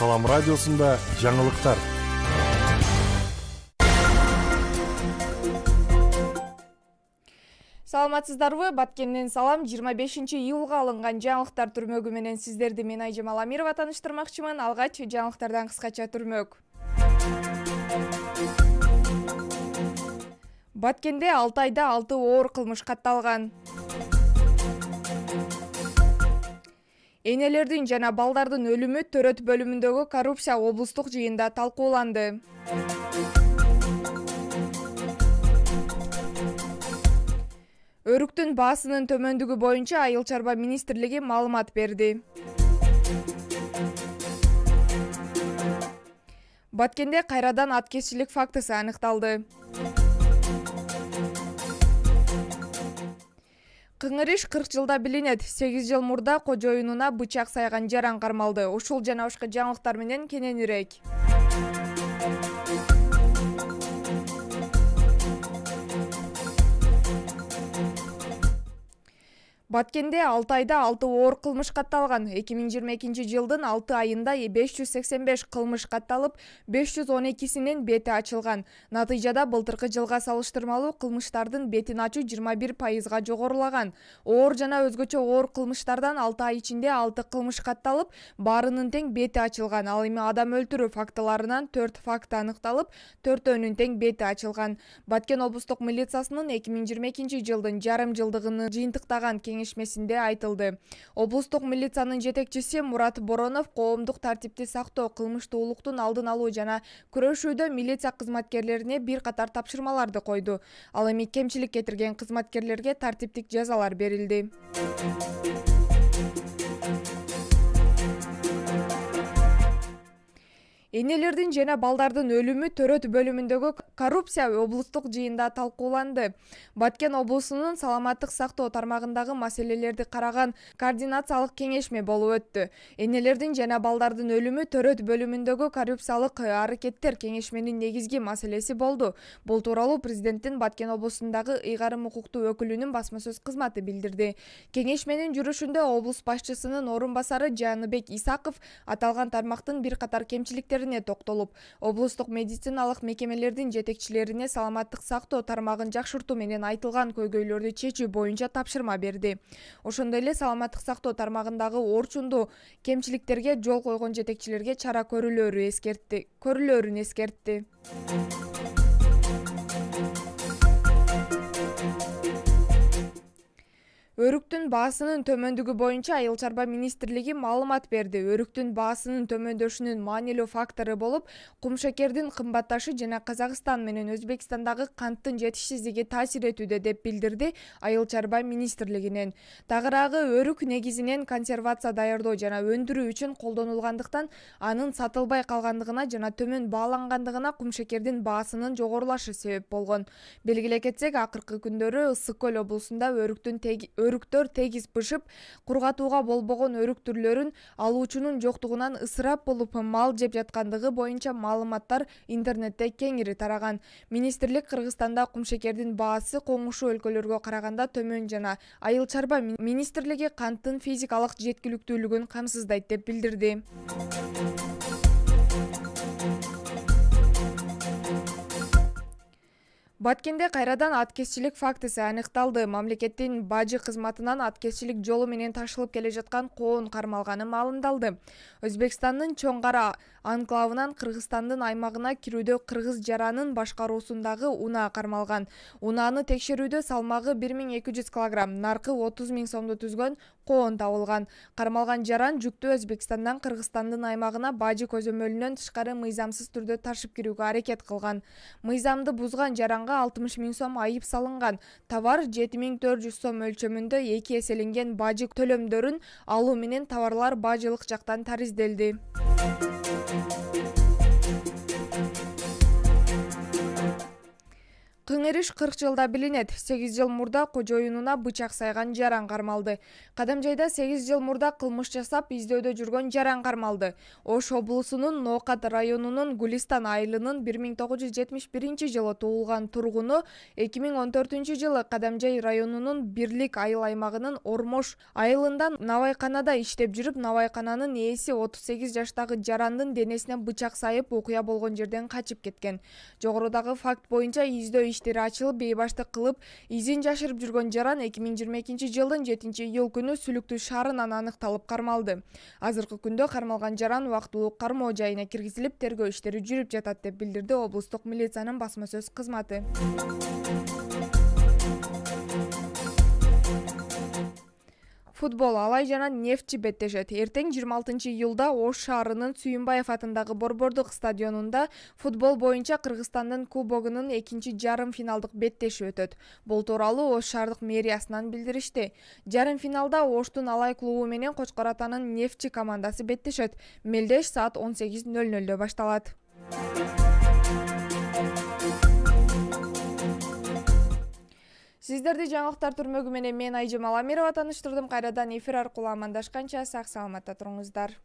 Салам радиосунда жаңылыктар. Саламатсыздарбы? Баткенден салам. 25-июлга алынган жаңылыктар түрмөгү менен сиздерди мен Айжамал Амирова тааныштырмакчымын. Алгач жаңылыктардан кыскача түрмөк. Баткенде 6 айда 6 оор кылмыш катталган. Энелердин жана балдардын өлүмү төрөт бөлүмүндөгү коррупция облустук жыйында талкууланды. Өрүктүн баасынын төмөндүгү боюнча Айыл чарба министрлиги маалымат берди. Баткенде кайрадан аткезчилик фактысы аныкталды. Кыңыр иш 40 жылда билинет. 8 жыл мурда кожоюнуна бычак сайган жаран кармалды. Ушул жана башка жаңылыктар менен кененирээк. Баткенде 6 айда 6 оор кылмыш катталган. 2022 жылдын 6 айында 585 кылмыш катталып, 512синин бети ачылган. Натыйжада былтыркы жылга салыштырмалуу кылмыштардын бетин ачуу 21%га жогорулаган. Оор жана өзгөчө оор кылмыштардан 6 ай ичинде 6 кылмыш катталып, баарынын тең бети ачылган. Ал эми адам өлтүрүү фактыларынан 4 факт аныкталып, 4өөнүн тең бети ачылган. Баткен облустук милициясынын 2022 жылдын жарым жылдыгын жыйынтыктаган кеңешмесинде айтылды. Облустук милициянын жетекчиси Мурат Боронов коомдук тартипти сактоо, кылмыштуулуктун алдын алуу жана күрөшүүдө милиция кызматкерлерине бир катар тапшырмаларды койду. Ал эми кемчилик кетирген кызматкерлерге тартиптик жазалар берилди. Энелердин жана балдардын өлүмү төрөт бөлүмүндөгү коррупция облустук жыйында талкууланды. Баткен облусунун саламаттык сактоо тармагындагы маселелерди караган координациялык кеңешме болуп өттү. Энелердин жана балдардын өлүмү төрөт бөлүмүндөгү коррупциялык аракеттер кеңешменин негизги маселеси болду. Бул тууралуу президенттин Баткен облусундагы ыйгарым укуктуу өкүлүнүн басма сөз кызматы билдирди. Кеңешменин жүрүшүндө облус башчысынын орун басары Жаныбек Исаков аталган тармактын бир катар кемчиликтерине токтолуп, облустук медициналык мекемелердин жетекчилерине саламаттык сактоо тармагын жакшыртуу менен айтылган көйгөйлөрдү чечүү боюнча тапшырма берди. Ошондой эле саламаттык сактоо тармагындагы орчундуу кемчиликтерге жол койгон жетекчилерге чара көрүлөрүн эскертти. Өрүктүн баасынын төмөндүгү боюнча Айыл чарба министрлиги маалымат берди. Өрүктүн баасынын төмөндөшүнүн маанилүү фактору болуп, кумшекердин кымбатташы жана Казакстан менен Өзбекстандагы канттын жетишсиздиги таасир этүүдө деп билдирди Айыл чарба министрлигинен. Тагыраагы өрүк негизинен консервация даярдоо жана өндүрүү үчүн колдонулгандыктан анын сатылбай калгандыгына жана төмөн баалангандыгына кумшекердин баасынын жогорулашы себеп болгон. Белгилей кетсек, акыркы күндөрү Ысык көл облусунда өрүктөр тегиз бышып, кургатууга болбогон өрүк түрлөрүн алуучунун жоктугунан ысырап болуп мал жеп жаткандыгы боюнча маалыматтар интернетте кеңири тараган. Министрлик Кыргызстанда кумшекердин баасы коңшу өлкөлөргө караганда төмөн жана Айыл чарба министрлиги канттын физикалык жеткиликтүүлүгүн камсыздайт деп билдирди. Баткенде кайрадан аткезчилик фактысы аныкталды. Мамлекеттин бажы кызматынан аткезчилик жолу менен ташылып келе жаткан коон кармалганы маалымдалды. Өзбекстандын Чоң Кара анклавынан Кыргызстандын аймагына кирүүдө кыргыз жаранын башкаруусундагы унаа кармалган. Унааны текшерүүдө салмагы 1200 кг, наркы 30 000 сомду түзгөн коон табылган. Кармалган жаран жүктү Өзбекстандан Кыргызстандын аймагына бажы көзөмөлүнөн тышкары мыйзамсыз түрдө ташып кирүүгө аракет кылган. Мыйзамды бузган жаранга 60 000 сом айып салынган. Товар 7400 сом өлчөмүндө 2 эселенген бажы төлөмдөрүн алуу менен товарлар бажылык жактан таризделди. Кыңырыш 40 жылда билинет. 8 жыл мурда кожоюнуна бычак сайган жаран кармалды. Кадамжайда 8 жыл мурда кылмыш жасап издөөдө жүргөн жаран кармалды. Ош облусунун Ноокат районунун Гулистан айылынын 1971-жылы туулган тургуну 2014 жылы Кадамжай районунун Бирлик айыл аймагынын Ормош айылында навайканада иштеп жүрүп, навайкананын ээси 38 жаштагы жарандын денесине бычак сайып, окуя болгон жерден качып кеткен. Жогорудагы факт боюнча издөө иштери ачылып, бейбаштык кылып, изин жашырып жүргөн жаран 2022 жылдын 7-июль күнү Сүлүктүү шаарынан аныкталып кармалды. Азыркы күндө кармалган жаран убактылуу кармоо жайына киргизилип, тергөө иштери жүрүп жатат деп билдирди облустук милициянын басма сөз кызматы. Футбол Алай жана Нефтчи беттешет. Эртең 26-июлда Ош шаарынын Сүйүнбаев атындагы Борбордук стадионунда футбол боюнча Кыргызстандын кубогунун экинчи жарым финалдык беттеши өтөт. Бул тууралуу Ош шаардык мэриясынан билдиришти. Жарым финалда Оштун Алай клубу менен Кочкор Атанын Нефтчи командасы беттешет. Мелдеш саат 18:00 башталат. Сиздерди жаңылыктар түрмөгү менен мен Айжамал Амирова тааныштырдым. Кайрадан эфир аркылуу амандашканча сак саламатта туруңуздар.